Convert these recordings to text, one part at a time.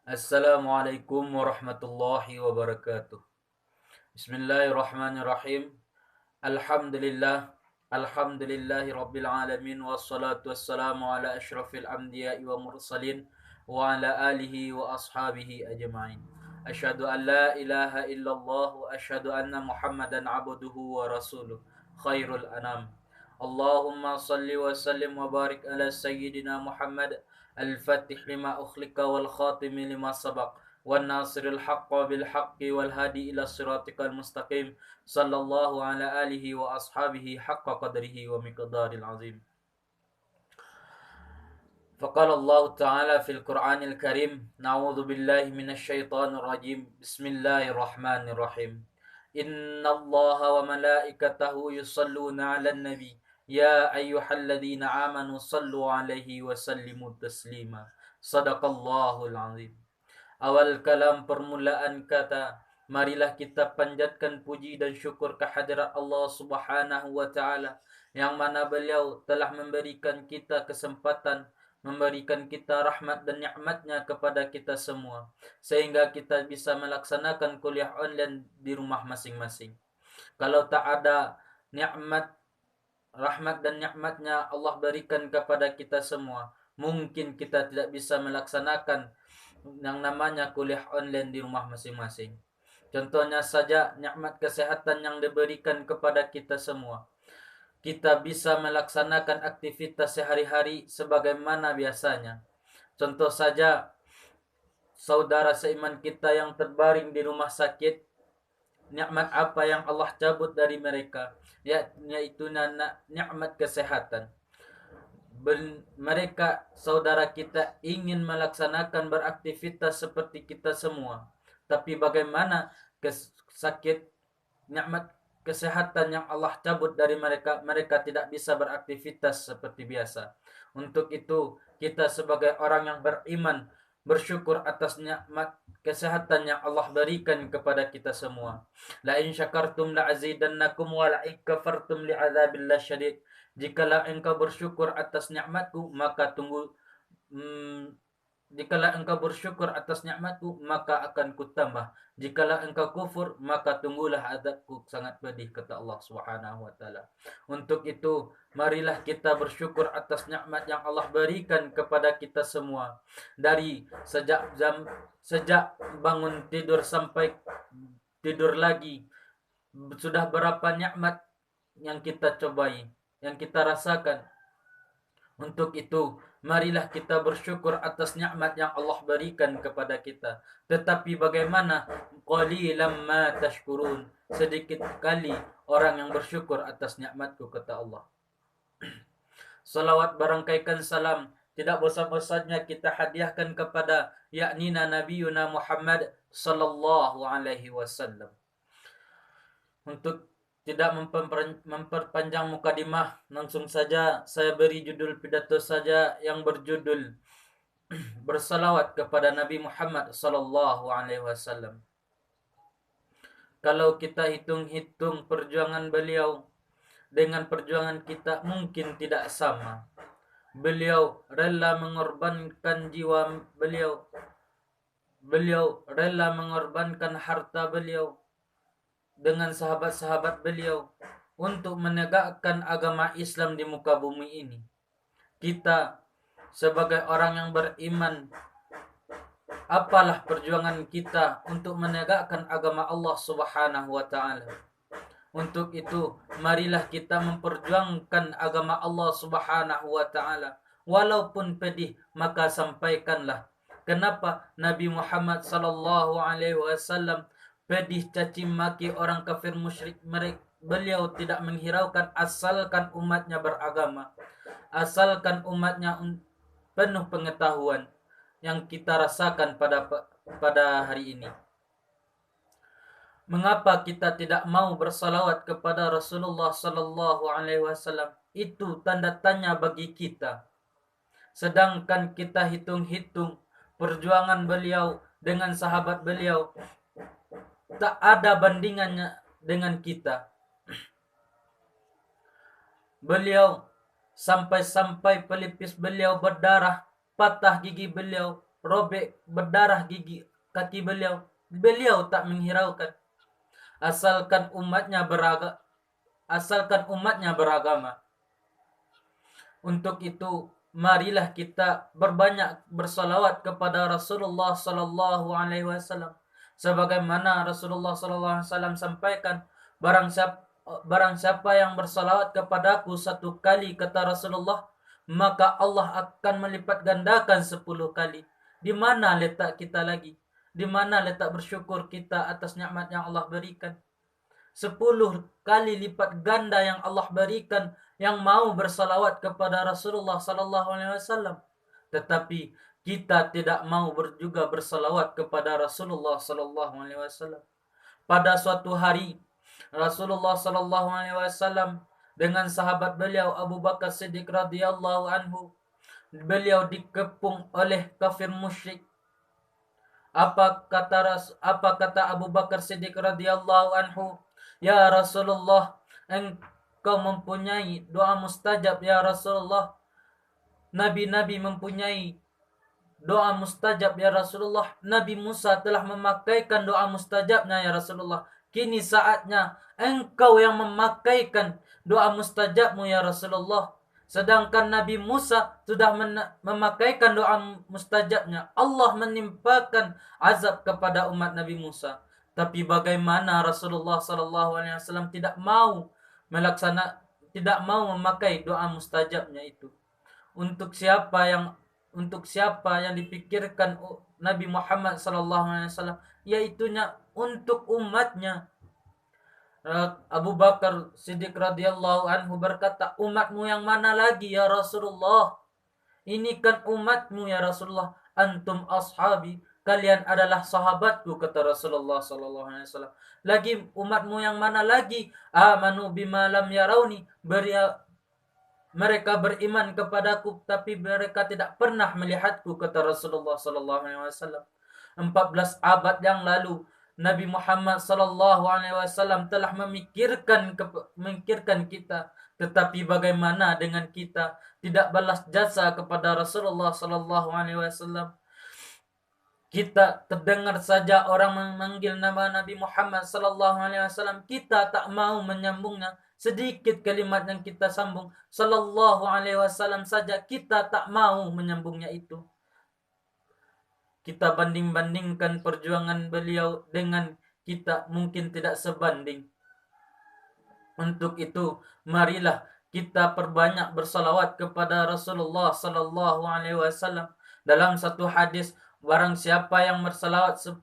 Assalamualaikum warahmatullahi wabarakatuh. Bismillahirrahmanirrahim. Alhamdulillah. Alhamdulillahi rabbil alamin. Wassalatu wassalamu ala ashrafil anbiya'i wa mursalin. Wa ala alihi wa ashabihi ajma'in. Asyhadu an la ilaha illallah wa asyhadu anna muhammadan abduhu wa rasuluh. Khairul anam. Allahumma salli wa sallim wa barik ala sayyidina Muhammad al-fatih lima ukhlika wal khatimi lima sabaq wan nasiril haqqa bil haqqi wal hadi ila siratikal mustaqim sallallahu ala alihi wa ashabihi haqqa qadrihi wa miqdaril azim. Faqala Allah Ta'ala fil Qur'anil Karim, na'udzu billahi minasy syaithanir rajim. Bismillahirrahmanirrahim. Inna Allah wa malaikatahu yusalluna 'alan nabi. Ya ayyuhalladzina amanu sallu 'alaihi wa sallimu taslima. Sadaqallahul azim. Awal kalam permulaan kata, marilah kita panjatkan puji dan syukur kehadirat Allah Subhanahu wa Ta'ala, yang mana beliau telah memberikan kita kesempatan, memberikan kita rahmat dan nikmatnya kepada kita semua, sehingga kita bisa melaksanakan kuliah online di rumah masing-masing. Kalau tak ada nikmat, rahmat dan nikmatnya Allah berikan kepada kita semua, mungkin kita tidak bisa melaksanakan yang namanya kuliah online di rumah masing-masing. Contohnya saja nikmat kesehatan yang diberikan kepada kita semua. Kita bisa melaksanakan aktivitas sehari-hari sebagaimana biasanya. Contoh saja saudara seiman kita yang terbaring di rumah sakit, nikmat apa yang Allah cabut dari mereka? Yaitu nikmat kesehatan. Mereka saudara kita ingin melaksanakan beraktivitas seperti kita semua, tapi bagaimana sakit, nikmat kesehatan yang Allah cabut dari mereka, mereka tidak bisa beraktivitas seperti biasa. Untuk itu kita sebagai orang yang beriman bersyukur atas nikmat kesehatan yang Allah berikan kepada kita semua. La in syakartum la azidannakum wa la in kafartum li'adzabillahi syadid. Jikalau engkau bersyukur atas nikmatku, maka jikalau engkau bersyukur atas nikmatku, maka akan kutambah. Jikalau engkau kufur, maka tunggulah azabku sangat pedih, kata Allah Subhanahu wa taala. Untuk itu, marilah kita bersyukur atas nikmat yang Allah berikan kepada kita semua. Dari sejak bangun tidur sampai tidur lagi, sudah berapa nikmat yang kita cobai, yang kita rasakan. Untuk itu, marilah kita bersyukur atas nikmat yang Allah berikan kepada kita. Tetapi bagaimana? Qalilan ma tashkurun. Sedikit kali orang yang bersyukur atas nikmatku, kata Allah. Salawat barangkaikan salam tidak bosan-bosannya kita hadiahkan kepada yaknina Nabiyuna Muhammad sallallahu alaihi wasallam. Untuk tidak memperpanjang mukadimah, langsung saja saya beri judul pidato saja yang berjudul bersalawat kepada Nabi Muhammad sallallahu alaihi wasallam. Kalau kita hitung-hitung perjuangan beliau dengan perjuangan kita mungkin tidak sama. Beliau rela mengorbankan jiwa beliau. Beliau rela mengorbankan harta beliau dengan sahabat-sahabat beliau untuk menegakkan agama Islam di muka bumi ini. Kita sebagai orang yang beriman, apalah perjuangan kita untuk menegakkan agama Allah Subhanahu wa taala. Untuk itu, marilah kita memperjuangkan agama Allah Subhanahu wa taala. Walaupun pedih, maka sampaikanlah. Kenapa Nabi Muhammad sallallahu alaihi wasallam pedih caci maki orang kafir musyrik? Beliau tidak menghiraukan, asalkan umatnya beragama, asalkan umatnya penuh pengetahuan, yang kita rasakan pada hari ini. Mengapa kita tidak mau bersalawat kepada Rasulullah sallallahu alaihi wasallam? Itu tanda tanya bagi kita. Sedangkan kita hitung-hitung perjuangan beliau dengan sahabat beliau, tak ada bandingannya dengan kita. Beliau sampai-sampai pelipis beliau berdarah, patah gigi beliau, robek berdarah gigi kaki beliau, beliau tak menghiraukan. Asalkan umatnya beragama. Untuk itu, marilah kita berbanyak bersalawat kepada Rasulullah sallallahu alaihi wasallam. Sebagaimana Rasulullah sallallahu alaihi wasallam sampaikan, barang siapa yang bersalawat kepadaku 1 kali, kata Rasulullah, maka Allah akan melipat gandakan 10 kali. Di mana letak kita lagi? Di mana letak bersyukur kita atas nikmat yang Allah berikan? 10 kali lipat ganda yang Allah berikan yang mau bersalawat kepada Rasulullah sallallahu alaihi wasallam. Tetapi kita tidak mau juga bersalawat kepada Rasulullah sallallahu alaihi wasallam. Pada suatu hari Rasulullah sallallahu alaihi wasallam dengan sahabat beliau Abu Bakar Siddiq radhiyallahu anhu, beliau dikepung oleh kafir musyrik. Apa kata Abu Bakar Siddiq radhiyallahu anhu? Ya Rasulullah, engkau mempunyai doa mustajab ya Rasulullah. Nabi-nabi mempunyai doa mustajab ya Rasulullah. Nabi Musa telah memakaikan doa mustajabnya ya Rasulullah. Kini saatnya engkau yang memakaikan doa mustajabmu ya Rasulullah. Sedangkan Nabi Musa sudah memakaikan doa mustajabnya. Allah menimpakan azab kepada umat Nabi Musa. Tapi bagaimana Rasulullah sallallahu alaihi wasallam tidak mau memakai doa mustajabnya itu? Untuk siapa yang dipikirkan Nabi Muhammad sallallahu alaihi wasallam, yaitunya untuk umatnya. Abu Bakar Siddiq radhiyallahu anhu berkata, umatmu yang mana lagi ya Rasulullah? Ini kan umatmu ya Rasulullah. Antum ashabi, kalian adalah sahabatku, kata Rasulullah sallallahu alaihi wasallam. Lagi umatmu yang mana lagi? Amanu bima lam yarawni, mereka beriman kepadaku tapi mereka tidak pernah melihatku, kata Rasulullah sallallahu alaihi wasallam. 14 abad yang lalu Nabi Muhammad sallallahu alaihi wasallam telah memikirkan kita, tetapi bagaimana dengan kita? Tidak balas jasa kepada Rasulullah sallallahu alaihi wasallam. Kita terdengar saja orang memanggil nama Nabi Muhammad sallallahu alaihi wasallam, kita tak mau menyambungnya. Sedikit kalimat yang kita sambung, sallallahu alaihi wasallam saja kita tak mau menyambungnya itu. Kita banding-bandingkan perjuangan beliau dengan kita, mungkin tidak sebanding. Untuk itu, marilah kita perbanyak bersalawat kepada Rasulullah sallallahu alaihi wasallam. Dalam satu hadis, barang siapa yang bersalawat 80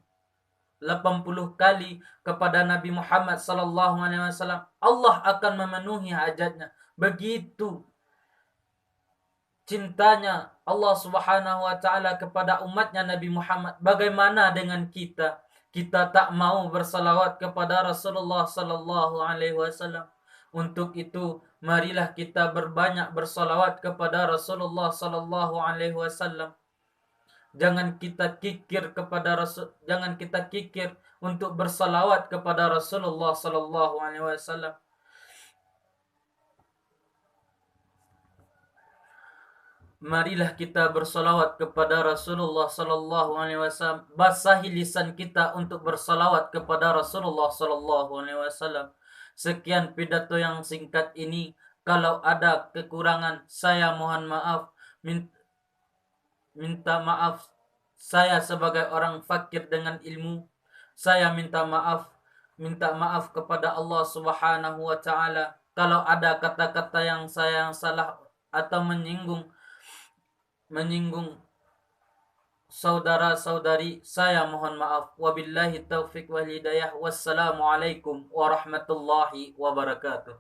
kali kepada Nabi Muhammad sallallahu alaihi wasallam, Allah akan memenuhi hajatnya. Begitu cintanya Allah Subhanahu wa taala kepada umatnya Nabi Muhammad. Bagaimana dengan kita? Kita tak mau bersalawat kepada Rasulullah sallallahu alaihi wasallam. Untuk itu, marilah kita berbanyak bersalawat kepada Rasulullah sallallahu alaihi wasallam. Jangan kita kikir untuk bersalawat kepada Rasulullah sallallahu alaihi wasallam. Marilah kita bersalawat kepada Rasulullah sallallahu alaihi wasallam. Basahi lisan kita untuk bersalawat kepada Rasulullah sallallahu alaihi wasallam. Sekian pidato yang singkat ini. Kalau ada kekurangan, saya mohon maaf. Minta maaf. Saya sebagai orang fakir dengan ilmu, saya minta maaf kepada Allah Subhanahu wa taala. Kalau ada kata-kata yang saya salah atau menyinggung saudara-saudari, saya mohon maaf. Wabillahi taufiq wal hidayah. Wassalamualaikum warahmatullahi wabarakatuh.